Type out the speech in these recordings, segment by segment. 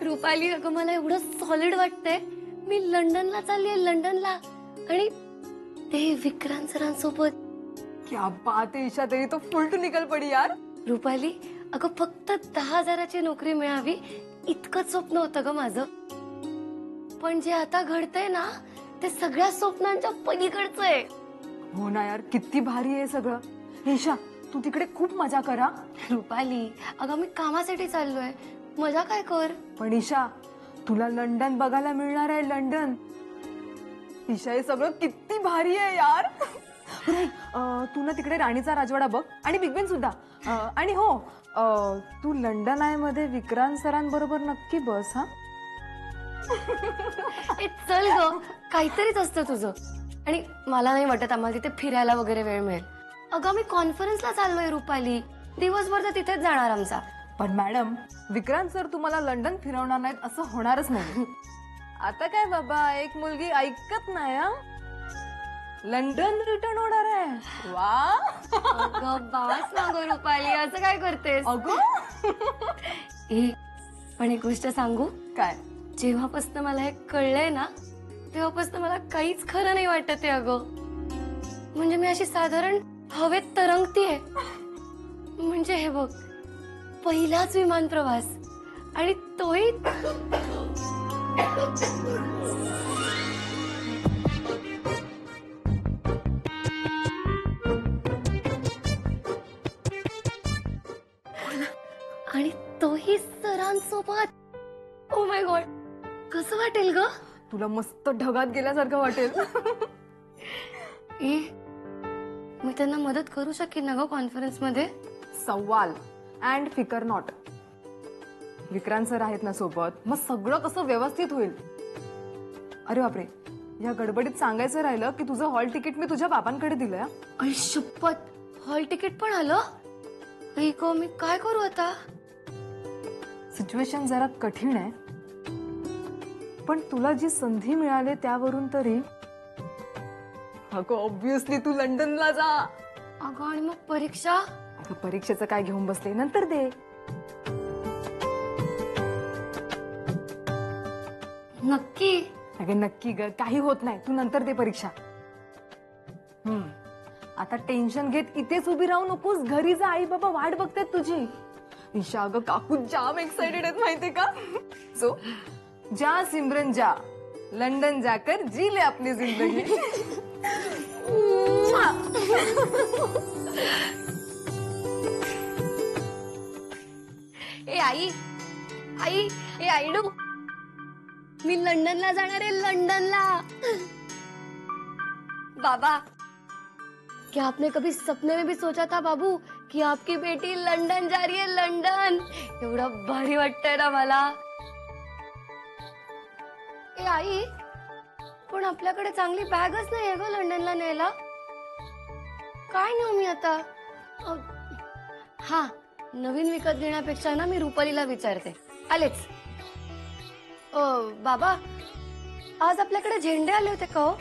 रुपाली अगं मला एवढं सॉलिड वाटतंय, मी लंडनला चालली आहे, लंडनला. आणि ते विक्रांत सरांसोबत. क्या बात है ईशा, तेरी तो फुल टू निकल पडी यार. रुपाली अगं फक्त 10,000ची नोकरी मिळावी इतकंच स्वप्न होतं ग माझं. पण जे आता घडतंय ना ते सगळ्या स्वप्नांच्या पलीकडचं आहे. हो ना यार, किती भारी आहे सगळं. ईशा तू तिकडे खूप मजा करा. रुपाली अगं मी कामासाठी चाललोय, मजा काय कर. पण ईशा तुला लंडन बघायला मिळणार आहे, लंडन. ईशा हे सगळं किती भारी आहे यार. तू ना तिकडे राणीचा राजवाडा बघ आणि बिग बेन सुद्धा. आणि हो तू लंडन आय मध्ये विक्रांत सरांबरोबर नक्की बस. हा चल ग, काहीतरीच असतं तुझं. आणि मला नाही वाटत आम्हाला तिथे फिरायला वगैरे वेळ मिळेल. अगं मी कॉन्फरन्सला चाललोय रुपाली, दिवसभर तर तिथेच जाणार आमचा. पण मॅडम विक्रांत सर तुम्हाला लंडन फिरवणार नाहीत असं होणारच नाही. आता काय बाबा, एक मुलगी ऐकत नाही. लंडन रिटर्न होणार आहे. वा अगं बास ना गं रुपाली, असं काय करतेस अगं. पण एक गोष्ट सांगू काय? जेव्हापासून मला हे कळलंय ना तेव्हापासून मला काहीच खरं नाही वाटत आहे अगं. म्हणजे मी अशी साधारण हवेत तरंगतीये. म्हणजे हे बघ, पहिलाच विमान प्रवास आणि तोही आणि तोही सरांसोबत. ओ माय गॉड, कसं वाटेल ग? तुला मस्त ढगात गेल्यासारखं वाटेल. मी त्यांना मदत करू शकेन ना ग कॉन्फरन्स मध्ये? सवाल अँड फिकर नॉट. विक्रांत सर आहेत ना सोबत, मग सगळं कसं व्यवस्थित होईल. अरे बापरे, या गडबडीत सांगायचं राहिलं की तुझं हॉल तिकीट मी तुझ्या बाबांकडे दिलंय. आई शपथ, हॉल तिकीट पण आलं? मी काय करू आता? सिच्युएशन जरा कठीण आहे, पण तुला जी संधी मिळाली त्यावरून तरी. अगं ऑब्विसली तू लंडनला जा. अगं आणि मग परीक्षा? अगं परीक्षेचं काय घेऊन बसले, नंतर दे. नक्की? अगं नक्की ग, काही होत नाही, तू नंतर दे परीक्षा. आता टेन्शन घेत इथेच उभी राहू नकोस, घरी जा, आई बाबा वाट बघतात तुझी. ईशा अगं काकू जाम एक्साइटेड आहेत माहितीये का. सो जा सिमरन जा, लंडन जाकर जी ले अपनी जिंदगी. ए आई, आई, ए आईडू, मी लंडनला जाणार आहे, लंडनला. बाबा, क्या आपने कभी सपने में भी सोचा था बाबू कि आपकी बेटी लंदन जा रही है, लंदन? एवढं भारी वाटतंय ना मला. ए आई, पण आपल्याकडे चांगली बॅगच नाहीये ग लंडनला न्यायला. काय नेऊ मी आता? हा, नवीन विकत घेण्यापेक्षा ना मी रुपालीला विचारते. आलेच. बाबा, आज आपल्याकडे झेंडे आले होते का हो?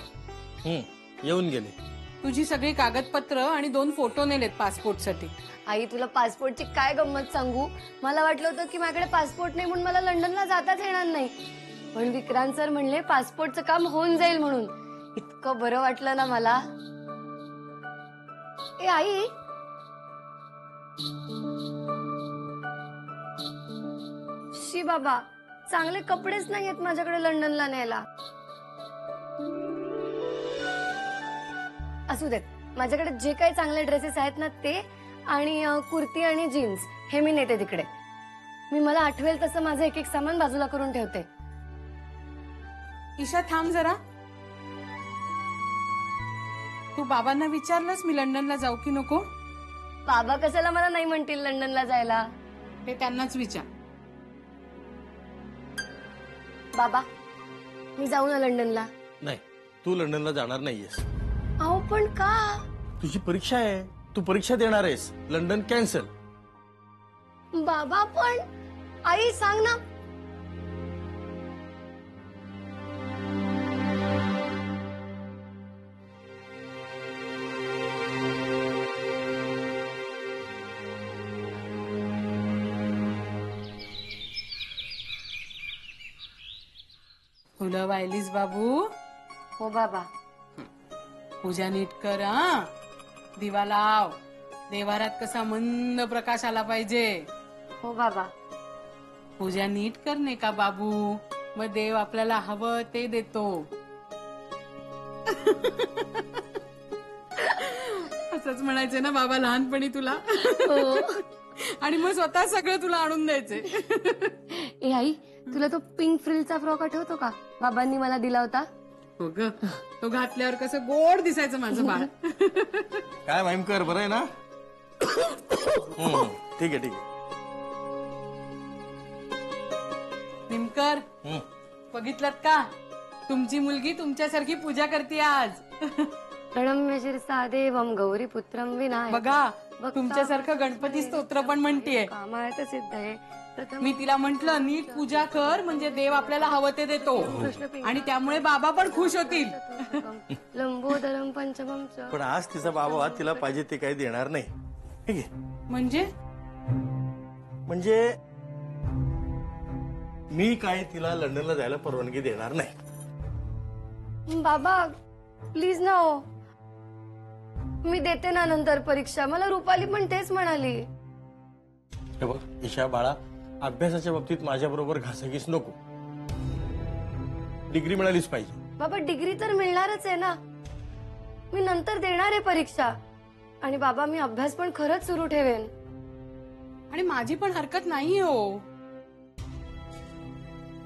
येऊन गेले. तुझी सगळी कागदपत्र आणि 2 फोटो नेलेत पासपोर्ट साठी. आई तुला पासपोर्टची काय गंमत सांगू, मला वाटलं होतं की माझ्याकडे पासपोर्ट नाही म्हणून मला लंडनला जाताच येणार नाही. पण विक्रांत सर म्हणले पासपोर्टचं काम होऊन जाईल म्हणून. इतकं बरं वाटलं ना मला. ए आई, शी बाबा, चांगले कपडेच नाही आहेत माझ्याकडे लंडनला न्यायला. असू देत, माझ्याकडे जे काही चांगले ड्रेसेस आहेत ना ते आणि कुर्ती आणि जीन्स हे मी नेते तिकडे. मी मला आठवेल तसं माझं एक एक सामान बाजूला करून ठेवते. ईशा थांब जरा. तू बाबांना विचारलंस मी लंडनला जाऊ की नको? बाबा कशाला मला नाही म्हणतील लंडनला जायला? ते त्यांनाच विचार. बाबा, मी जाऊ ना लंडनला? नाही, तू लंडनला जाणार नाहीयेस. अहो पण का? तुझी परीक्षा आहे, तू परीक्षा देणार आहेस. London cancel. बाबा पण आई सांग ना. फुलं वाहिलीस बाबू? हो बाबा. पूजा नीट कर हा. दिवा लाव. देवारात कसा मंद प्रकाश आला पाहिजे. हो बाबा. पूजा नीट करणे का बाबू, मग देव आपल्याला हवं ते देतो. असंच म्हणायचं ना बाबा लहानपणी तुला. आणि मग स्वतः सगळं तुला आणून द्यायचे. ए आई, तुला तो पिंक फ्रिलचा फ्रॉक आठवतो का बाबांनी मला दिला होता? हो ग, तो घातल्यावर कसं गोड दिसायचं माझं बाळ. काय माहिमकर, बरं आहे ना? ठीक आहे ठीक आहे. निमकर, बघितलं का तुमची मुलगी तुमच्यासारखी पूजा करते आज. प्रणम्य शिरसा देवम गौरी पुत्रम विनायक. बघा, तुमच्यासारखं गणपती स्तोत्र पण म्हणतीये. कामायत सिद्ध आहे. प्रथम मी तिला म्हंटल नीट पूजा कर, म्हणजे देव आपल्याला हवं ते देतो. आणि त्यामुळे बाबा पण खुश होतील. लंबोदरम पंचमम च. पण आज तिचा बाबा तिला पाहिजे ते काही देणार नाही. ठीक आहे? म्हणजे मी काय तिला लंडनला जायला परवानगी देणार नाही. बाबा प्लीज ना हो, मी देते ना नंतर परीक्षा. मला रुपाली पण तेच म्हणाली. हे बघ ईशा बाळा, अभ्यासाच्या बाबतीत माझ्या बरोबर घासाघीस नको. डिग्री मिळालीच पाहिजे. बाबा डिग्री तर मिळणारच आहे ना. मी नंतर देणार आहे परीक्षा. आणि बाबा मी अभ्यास पण खरंच सुरू ठेवेन. आणि माझी पण हरकत नाही हो.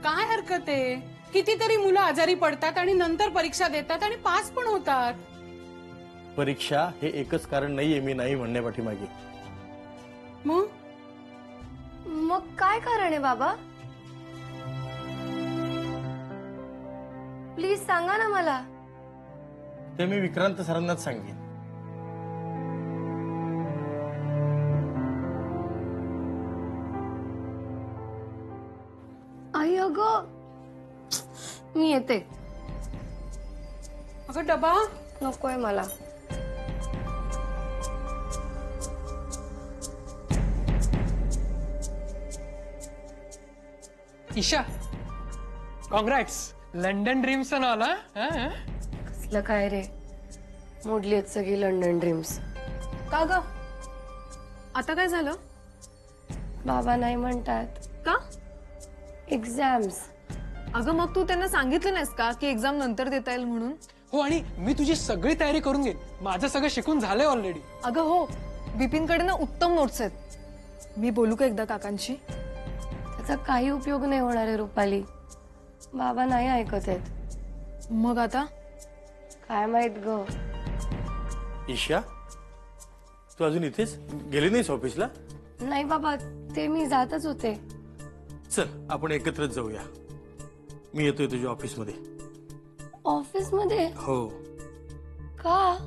काय हरकत आहे? कितीतरी मुलं आजारी पडतात आणि नंतर परीक्षा देतात आणि पास पण होतात. परीक्षा हे एकच कारण नाहीये मी नाही म्हणण्यापाठीमागे. मग काय कारण आहे बाबा? प्लीज सांगा ना मला. ते मी विक्रांत सरांनाच सांगेन. आई अगं मी येते. अगं डबा नकोय मला. ईशा, कॉंग्रॅट्स. लंडन ड्रीम्स आला. कसलं काय रे, मोडली आहेत सगळी लंडन ड्रीम्स. का ग, आता काय झालं? बाबा नाही म्हणतात. का? एक्झाम्स. अगं मग तू त्यांना सांगितलं नाहीस का की एक्झाम नंतर देता येईल म्हणून? हो, आणि मी तुझी सगळी तयारी करून घेईन. माझं सगळं शिकून झालंय ऑलरेडी. अगं हो, बिपिनकडे ना उत्तम नोट्स आहेत. मी बोलू का एकदा काकांशी? त्याचा काही उपयोग नाही होणार आहे रुपाली. बाबा नाही ऐकत आहेत. मग आता काय माहित ग. ईशा, तू अजून इथेच गेली नाहीस ऑफिसला? नाही बाबा, ते मी जातच होते. चल आपण एकत्रच जाऊया. मी येतोय तुझ्या ऑफिसमध्ये. ऑफिस मध्ये? हो. का?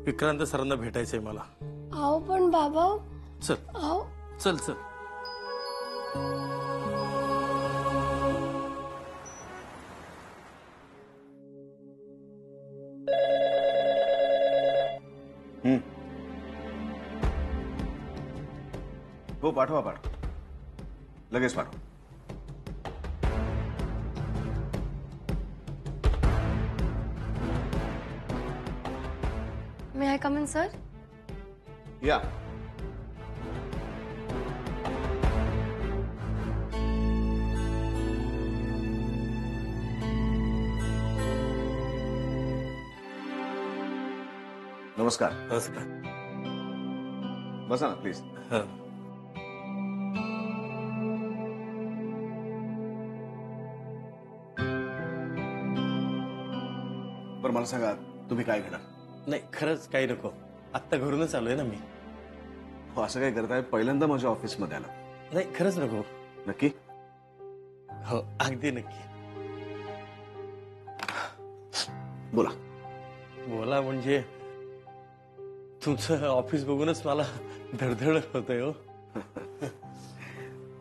विक्रांत सरांना भेटायचंय मला. आओ पण बाबा. चल आओ. चल चल. हो पाठवा पाठवा, लगेच पाठवा. मे आय कम इन सर? या. नमस्कार. नमस्कार. बसा ना प्लीज. हं. बरं मला सांगा, तुम्ही काय घेणार? नाही खरंच काही नको. आत्ता घरूनच आलोय ना मी. हो, असं काय करताय? पहिल्यांदा माझ्या ऑफिसमध्ये आला. नाही खरंच नको. नक्की? हो अगदी नक्की. बोला. बोला म्हणजे तुमचं ऑफिस बघूनच मला धडधड होतंय हो.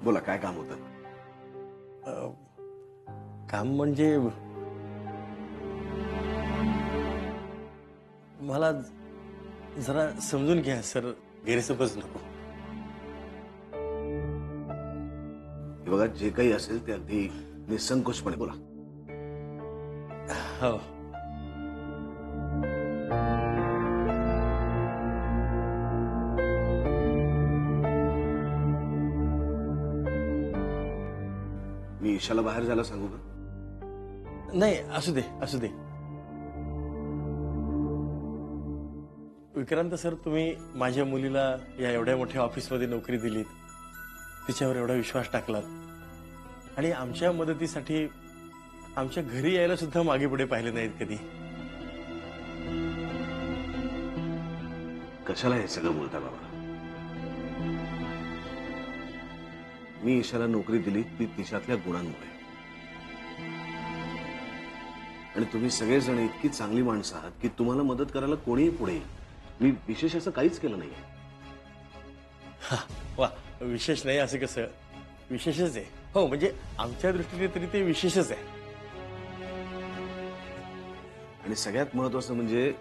बोला, काय काम होतं? काम म्हणजे मला जरा समजून घ्या सर, गैरसमज नको. हे बघा, जे काही असेल ते अगदी निसंकोचपणे बोला. हो. मी ईशाला बाहेर जायला सांगू का? नाही, असू दे असू दे. विक्रांत सर, तुम्ही माझ्या मुलीला या एवढ्या मोठ्या ऑफिसमध्ये नोकरी दिलीत, तिच्यावर एवढा विश्वास टाकलात आणि आमच्या मदतीसाठी आमच्या घरी यायला सुद्धा मागे पुढे पाहिले नाहीत कधी. कशाला हे सगळं बोलता बाबा? मी ईशाला नोकरी दिली ती तिच्यातल्या गुणांमुळे. आणि तुम्ही सगळेजण इतकी चांगली माणसं आहात की तुम्हाला मदत करायला कोणीही पुढे येईल. मी विशेष असं काहीच केलं नाहीये. वा, विशेष नाही असं कसं? विशेषच आहे. हो, म्हणजे आमच्या दृष्टीने तरी ते विशेषच आहे. आणि सगळ्यात महत्वाचं म्हणजे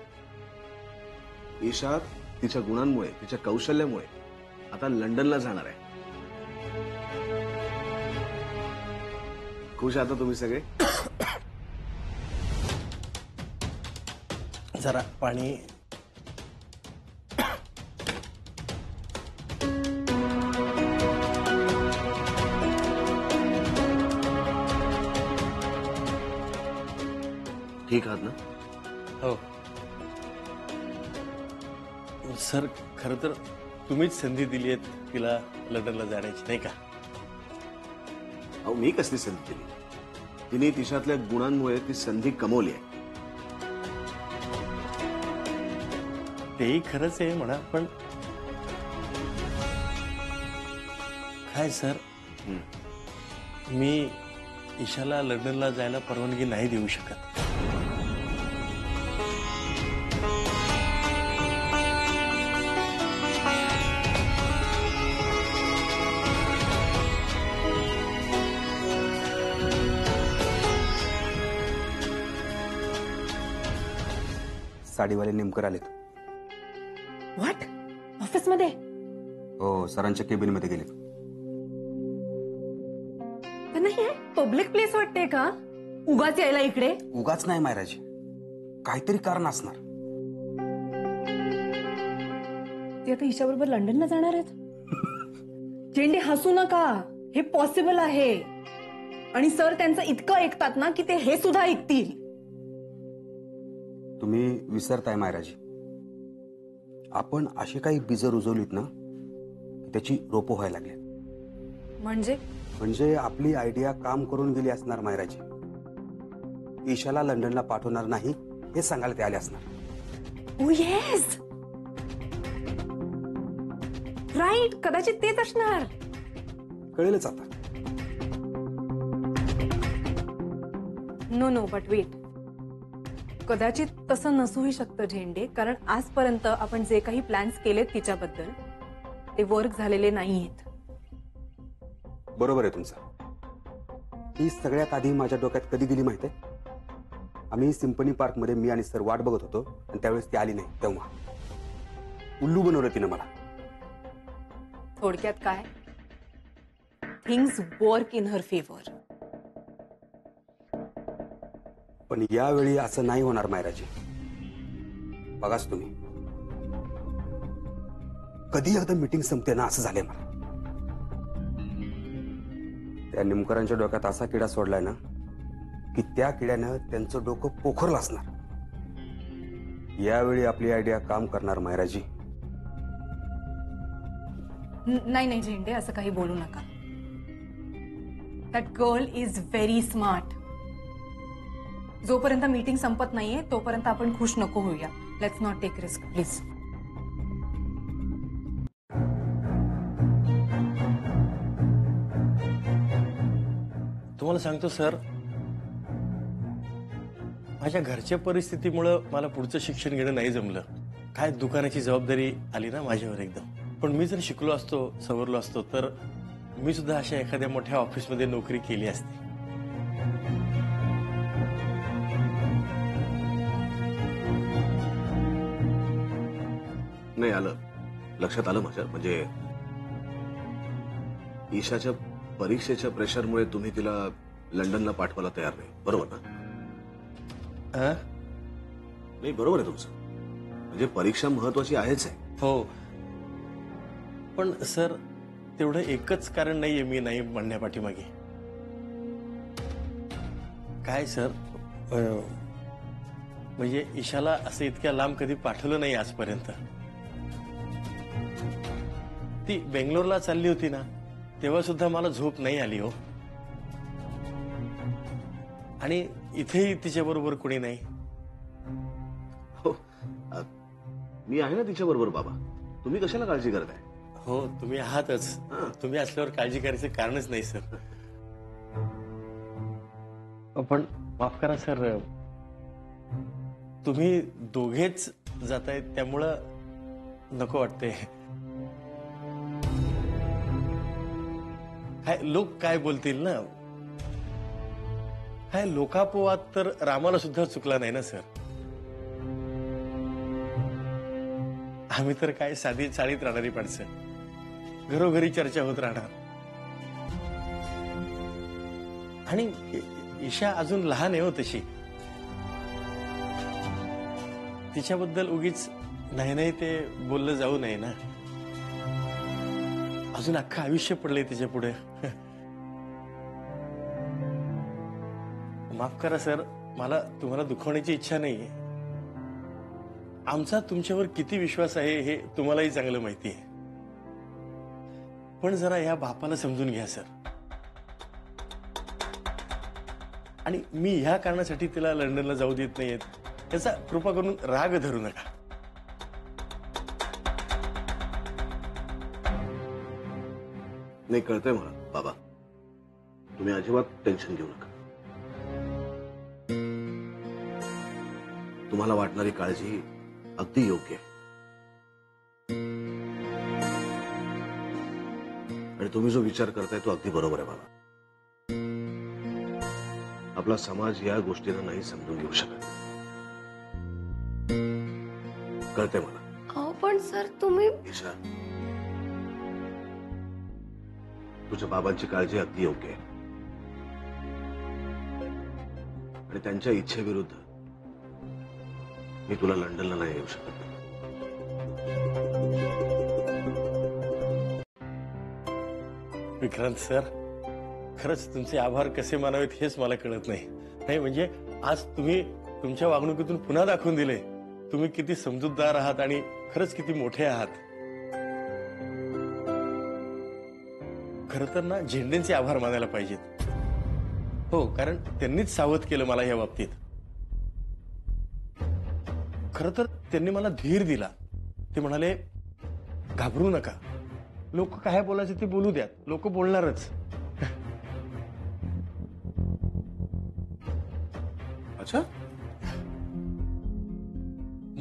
ईशा तिच्या गुणांमुळे, तिच्या कौशल्यामुळे आता लंडनला जाणार आहे. खुश आता तुम्ही सगळे? जरा पाणी. ठीक आहात ना? हो सर, खरं तर तुम्हीच संधी दिली आहे तिला लंडनला जाण्याची, नाही का? अहो, मी कसली संधी दिली? तिने तिच्यातल्या गुणांमुळे ती संधी कमवली आहे. तेही खरंच आहे म्हणा, पण काय सर, मी ईशाला लंडनला जायला परवानगी नाही देऊ शकत. साडीवाले नेमकर आलेत. व्हॉट? ऑफिसमध्ये? हो, सरांच्या केबिन मध्ये गेलेत. त्यांना हे पब्लिक प्लेस वाटते का? उगाच यायला इकडे? उगाच नाही मायराजी, काहीतरी कारण असणार. ते आता ईशा बरोबर लंडनला जाणार आहेत. झेंडे, हसू नका, हे पॉसिबल आहे. आणि सर त्यांचं इतकं ऐकतात ना की ते हे सुद्धा ऐकतील. तुम्ही विसरताय मायराजी, आपण अशी काही बीज रुजवलीत ना की त्याची रोपं व्हायला लागली. म्हणजे आपली आयडिया काम करून गेली असणार मायराजी. ईशाला लंडनला पाठवणार नाही हे सांगायला ते आले असणार. ओ येस, राईट, कदाचित तेच असणार. कळेलच आता. नो बट वेट, कदाचित तसं नसूही शकतं झेंडे, कारण आजपर्यंत आपण जे काही प्लॅन्स केलेत तिच्याबद्दल ते वर्क झालेले नाहीयेत. बरोबर आहे तुमचं. ही सगळ्यात आधी माझ्या डोक्यात कधी गेली माहितीये? आम्ही सिम्फनी पार्क मध्ये मी आणि सर वाट बघत होतो आणि त्यावेळेस ती आली नाही, तेव्हा उल्लू बनवलं तिनं मला. थोडक्यात काय, things work in her favour. पण यावेळी असं नाही होणार मायराजी. बघाच तुम्ही, कधी एकदा मीटिंग संपते ना असं झालंय मला. त्या निमकरांच्या डोक्यात असा किडा सोडलाय ना की त्या किड्यानं त्यांचं डोकं पोखरलं असणार. यावेळी आपली आयडिया काम करणार मायराजी. नाही झेंडे, असं काही बोलू नका. That girl is very smart. जोपर्यंत मीटिंग संपत नाहीये तोपर्यंत आपण खुश नको होऊया. Let's not take risk please. तुम्हाला सांगतो सर, माझ्या घरच्या परिस्थितीमुळं मला पुढचं शिक्षण घेणं नाही जमलं. काय दुकानाची जबाबदारी आली ना माझ्यावर एकदम. पण मी जर शिकलो असतो, सवरलो असतो तर मी सुद्धा अशा एखाद्या मोठ्या ऑफिसमध्ये नोकरी केली असती. नाही, आलं लक्षात, आलं माझ्या. म्हणजे ईशाच्या परीक्षेच्या प्रेशरमुळे तुम्ही तिला लंडनला पाठवायला तयार नाही, बरोबर ना? हा? नाही, बरोबर आहे तुमचं. म्हणजे परीक्षा महत्वाची आहेच आहे. हो, पण सर तेवढं एकच कारण नाहीये मी नाही म्हणण्यापाठीमागे. काय सर, म्हणजे ईशाला असं इतक्या लांब कधी पाठवलं नाही आजपर्यंत. ती बेंगलोरला चालली होती ना, तेव्हा सुद्धा मला झोप नाही आली हो. आणि इथेही तिच्याबरोबर कोणी नाही. हो, मी आहे ना तिच्या बरोबर बाबा. तुम्ही कशाला काळजी करताय? हो, तुम्ही आहातच. तुम्ही असल्यावर काळजी करायचं कारणच नाही सर. पण माफ करा सर, तुम्ही दोघेच जाताय त्यामुळं नको वाटते. काय लोक काय बोलतील ना. काय लोकापोवात तर रामाला सुद्धा चुकला नाही ना सर. आम्ही तर काय साधी चाळीत राहणारी माणसं, घरोघरी चर्चा होत राहणार. आणि ईशा अजून लहान आहे हो तशी. तिच्याबद्दल उगीच नाही नाही ते बोललं जाऊ नये ना. अजून अख्खं आयुष्य पडलंय तिच्या पुढे. माफ करा सर, मला तुम्हाला दुखवण्याची इच्छा नाहीये. आमचा तुमच्यावर किती विश्वास आहे हे तुम्हालाही चांगलं माहिती आहे. पण जरा या बापाला समजून घ्या सर. आणि मी ह्या कारणासाठी तिला लंडनला जाऊ देत नाहीयेत त्याचा कृपा करून राग धरू नका. नाही, कळतंय मला बाबा. तुम्ही अजिबात टेन्शन घेऊ नका. तुम्हाला वाटणारी काळजी अगदी योग्य आहे. आणि तुम्ही जो विचार करताय तो अगदी बरोबर आहे बाबा. आपला समाज या गोष्टीला नाही समजून घेऊ शकत. कळतंय मला. अहो पण सर तुम्ही ईशा, तुझ्या बाबांची काळजी अगदी योग्य आहे. आणि त्यांच्या इच्छेविरुद्ध मी तुला लंडनला नाही येऊ शकत. विक्रांत सर, खरंच तुमचे आभार कसे मानावेत हेच मला कळत नाही. नाही म्हणजे आज तुम्ही तुमच्या वागणुकीतून पुन्हा दाखवून दिले तुम्ही किती समजूतदार आहात आणि खरंच किती मोठे आहात. खरं तर ना झेंडेंचे आभार मानायला पाहिजेत. हो, कारण त्यांनीच सावध केलं मला या बाबतीत. खरं तर त्यांनी मला धीर दिला. ते म्हणाले घाबरू नका, लोक काय बोलायचे ते बोलू द्यात, लोक बोलणारच. अच्छा,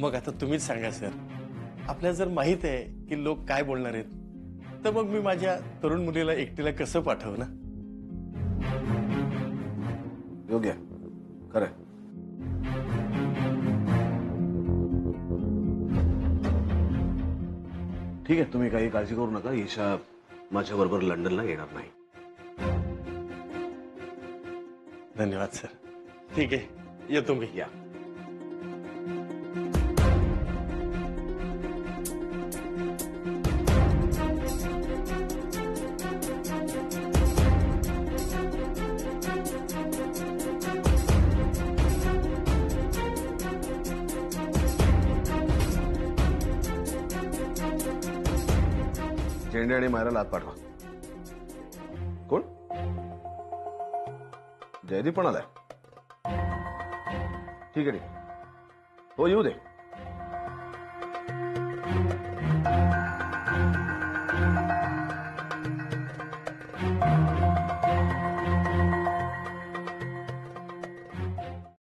मग आता तुम्हीच सांगा सर, आपल्याला जर माहित आहे की लोक काय बोलणार आहेत तर मग मी माझ्या तरुण मुलीला एकटीला कसं पाठव ना. योग्य आहे, खरं आहे. ठीक आहे, तुम्ही काही काळजी करू नका. ईशा माझ्या बरोबर लंडनला येणार नाही. धन्यवाद सर. ठीक आहे, येतो मी. या. झेंडे आणि मायराला आत पाठवा. कोण? जयदीप पण आलाय. ठीक आहे, ठीक. हो, येऊ दे.